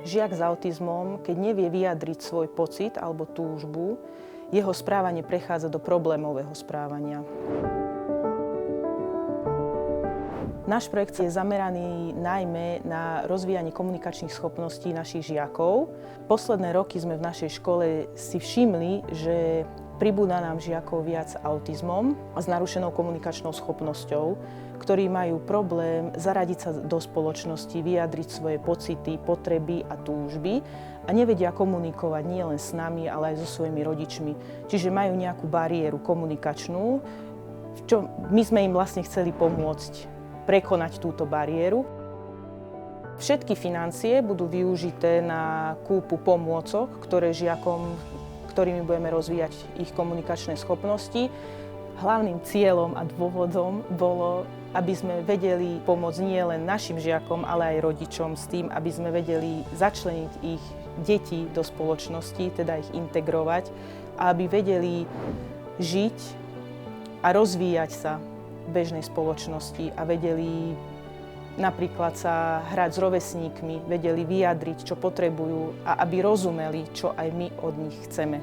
Žiak s autizmom, keď nevie vyjadriť svoj pocit alebo túžbu, jeho správanie prechádza do problémového správania. Náš projekt je zameraný najmä na rozvíjanie komunikačných schopností našich žiakov. Posledné roky sme v našej škole si všimli, že pribúda nám žiakov viac autizmom a s narušenou komunikačnou schopnosťou, ktorí majú problém zaradiť sa do spoločnosti, vyjadriť svoje pocity, potreby a túžby a nevedia komunikovať nielen s nami, ale aj so svojimi rodičmi. Čiže majú nejakú bariéru komunikačnú, čo my sme im vlastne chceli pomôcť prekonať túto bariéru. Všetky financie budú využité na kúpu pomôcok, ktorými budeme rozvíjať ich komunikačné schopnosti. Hlavným cieľom a dôvodom bolo, aby sme vedeli pomôcť nielen našim žiakom, ale aj rodičom s tým, aby sme vedeli začleniť ich deti do spoločnosti, teda ich integrovať, a aby vedeli žiť a rozvíjať sa v bežnej spoločnosti a vedeli napríklad sa hrať s rovesníkmi, vedeli vyjadriť, čo potrebujú a aby rozumeli, čo aj my od nich chceme.